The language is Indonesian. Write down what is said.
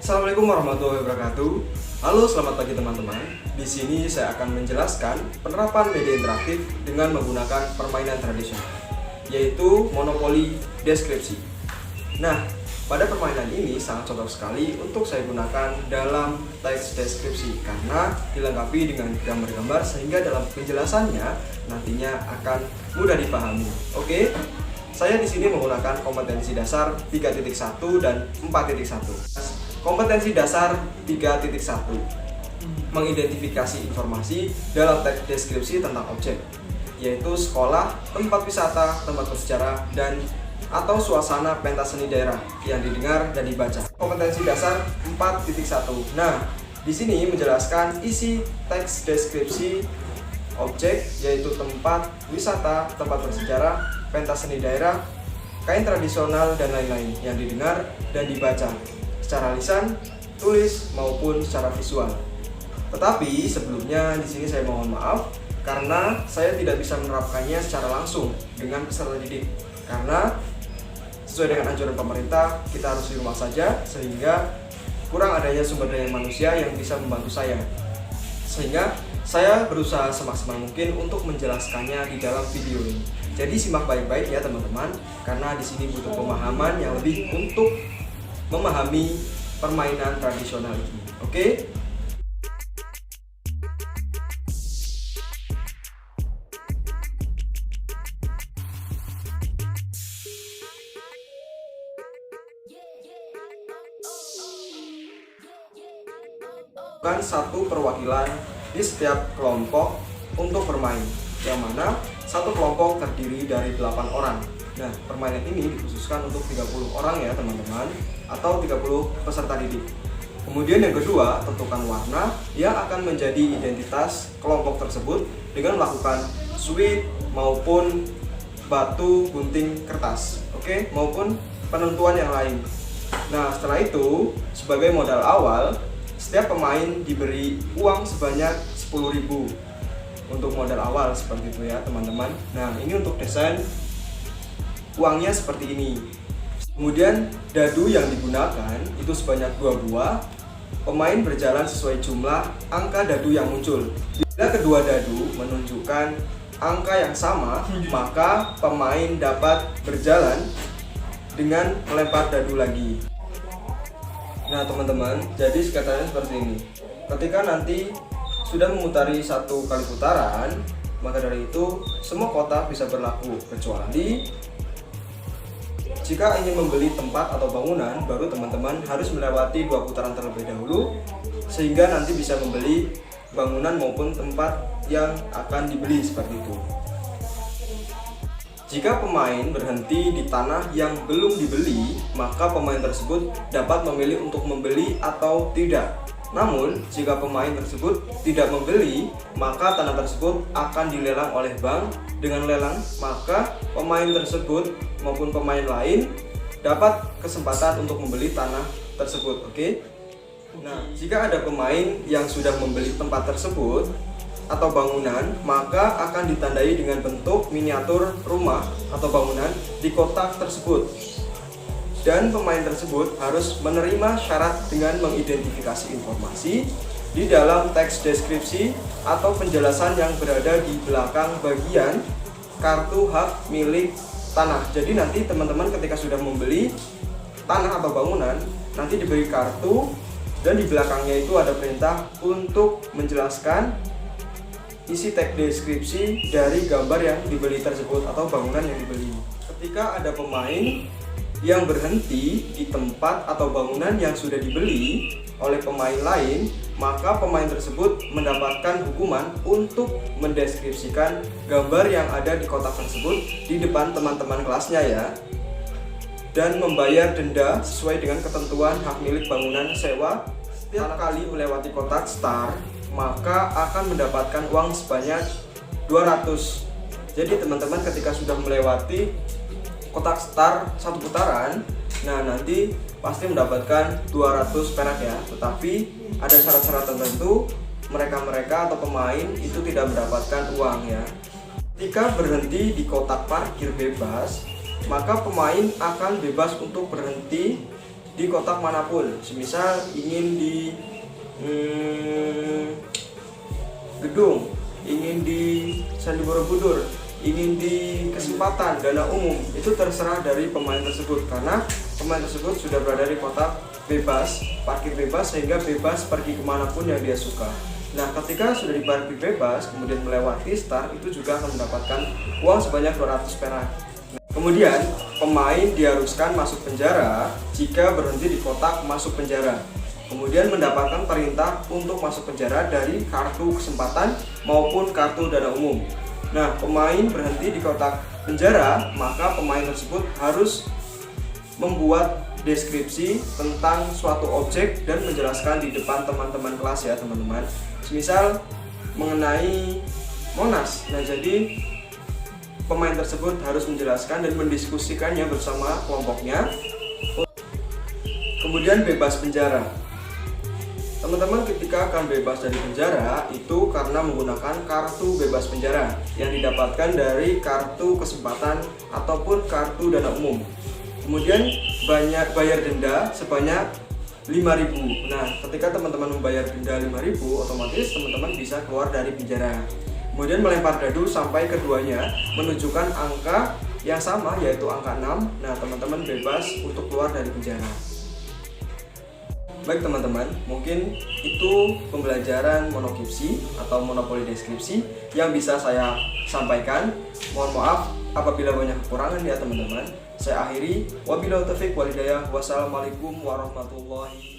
Assalamualaikum warahmatullahi wabarakatuh. Halo, selamat pagi teman-teman. Di sini saya akan menjelaskan penerapan media interaktif dengan menggunakan permainan tradisional, yaitu monopoli deskripsi. Nah, pada permainan ini sangat cocok sekali untuk saya gunakan dalam teks deskripsi karena dilengkapi dengan gambar-gambar sehingga dalam penjelasannya nantinya akan mudah dipahami. Oke? Saya di sini menggunakan kompetensi dasar 3.1 dan 4.1. Kompetensi dasar 3.1 mengidentifikasi informasi dalam teks deskripsi tentang objek, yaitu sekolah, tempat wisata, tempat bersejarah, dan atau suasana pentas seni daerah yang didengar dan dibaca. Kompetensi dasar 4.1. Nah, di sini menjelaskan isi teks deskripsi objek, yaitu tempat wisata, tempat bersejarah, pentas seni daerah, kain tradisional, dan lain-lain yang didengar dan dibaca secara lisan, tulis, maupun secara visual. Tetapi sebelumnya di sini saya mohon maaf karena saya tidak bisa menerapkannya secara langsung dengan peserta didik karena sesuai dengan anjuran pemerintah kita harus di rumah saja sehingga kurang adanya sumber daya manusia yang bisa membantu saya. Sehingga saya berusaha semaksimal mungkin untuk menjelaskannya di dalam video ini. Jadi simak baik-baik ya teman-teman karena di sini butuh pemahaman yang lebih untuk memahami permainan tradisional ini. Oke? Bukan satu perwakilan di setiap kelompok untuk bermain, yang mana satu kelompok terdiri dari 8 orang. Nah, permainan ini dikhususkan untuk 30 orang ya teman-teman, atau 30 peserta didik. Kemudian yang kedua, tentukan warna yang akan menjadi identitas kelompok tersebut dengan melakukan sweep maupun batu gunting kertas, oke, maupun penentuan yang lain. Nah, setelah itu, sebagai modal awal, setiap pemain diberi uang sebanyak 10.000 untuk modal awal seperti itu ya teman-teman. Nah, ini untuk desain uangnya seperti ini. Kemudian dadu yang digunakan itu sebanyak 2 buah. Pemain berjalan sesuai jumlah angka dadu yang muncul. Bila kedua dadu menunjukkan angka yang sama, maka pemain dapat berjalan dengan melempar dadu lagi. Nah teman-teman, jadi singkatannya seperti ini. Ketika nanti sudah memutari 1 kali putaran, maka dari itu semua kotak bisa berlaku kecuali jika ingin membeli tempat atau bangunan, baru teman-teman harus melewati 2 putaran terlebih dahulu sehingga nanti bisa membeli bangunan maupun tempat yang akan dibeli seperti itu. Jika pemain berhenti di tanah yang belum dibeli, maka pemain tersebut dapat memilih untuk membeli atau tidak. Namun, jika pemain tersebut tidak membeli, maka tanah tersebut akan dilelang oleh bank. Dengan lelang, maka pemain tersebut maupun pemain lain dapat kesempatan untuk membeli tanah tersebut. Oke? Nah, jika ada pemain yang sudah membeli tempat tersebut atau bangunan, maka akan ditandai dengan bentuk miniatur rumah atau bangunan di kotak tersebut. Dan pemain tersebut harus menerima syarat dengan mengidentifikasi informasi di dalam teks deskripsi atau penjelasan yang berada di belakang bagian kartu hak milik tanah. Jadi nanti teman-teman ketika sudah membeli tanah atau bangunan, nanti diberi kartu dan di belakangnya itu ada perintah untuk menjelaskan isi teks deskripsi dari gambar yang dibeli tersebut atau bangunan yang dibeli. Ketika ada pemain yang berhenti di tempat atau bangunan yang sudah dibeli oleh pemain lain, maka pemain tersebut mendapatkan hukuman untuk mendeskripsikan gambar yang ada di kotak tersebut di depan teman-teman kelasnya ya, dan membayar denda sesuai dengan ketentuan hak milik bangunan sewa. Setiap kali melewati kotak start, maka akan mendapatkan uang sebanyak 200. Jadi teman-teman ketika sudah melewati kotak start 1 putaran, nah nanti pasti mendapatkan 200 perak ya. Tetapi ada syarat-syarat tertentu, mereka-mereka atau pemain itu tidak mendapatkan uang ya. Ketika berhenti di kotak parkir bebas, maka pemain akan bebas untuk berhenti di kotak manapun. Semisal ingin di gedung, ingin di Candi Borobudur, ingin di kesempatan dana umum, itu terserah dari pemain tersebut, karena pemain tersebut sudah berada di kotak bebas, parkir bebas, sehingga bebas pergi kemanapun yang dia suka. Nah, ketika sudah di parkir bebas kemudian melewati start, itu juga akan mendapatkan uang sebanyak 200 perak. Kemudian pemain diharuskan masuk penjara jika berhenti di kotak masuk penjara, kemudian mendapatkan perintah untuk masuk penjara dari kartu kesempatan maupun kartu dana umum. Nah, pemain berhenti di kotak penjara, maka pemain tersebut harus membuat deskripsi tentang suatu objek dan menjelaskan di depan teman-teman kelas ya teman-teman. Misal mengenai Monas. Nah, jadi pemain tersebut harus menjelaskan dan mendiskusikannya bersama kelompoknya. Kemudian bebas penjara. Teman-teman ketika akan bebas dari penjara itu karena menggunakan kartu bebas penjara yang didapatkan dari kartu kesempatan ataupun kartu dana umum. Kemudian bayar denda sebanyak 5.000. Nah, ketika teman-teman membayar denda 5.000, otomatis teman-teman bisa keluar dari penjara. Kemudian melempar dadu sampai keduanya menunjukkan angka yang sama, yaitu angka 6. Nah, teman-teman bebas untuk keluar dari penjara. Baik teman-teman, mungkin itu pembelajaran monokipsi atau monopoli deskripsi yang bisa saya sampaikan. Mohon maaf apabila banyak kekurangan ya teman-teman. Saya akhiri, wabillahi taufiq wal hidayah. Wassalamualaikum warahmatullahi wabarakatuh.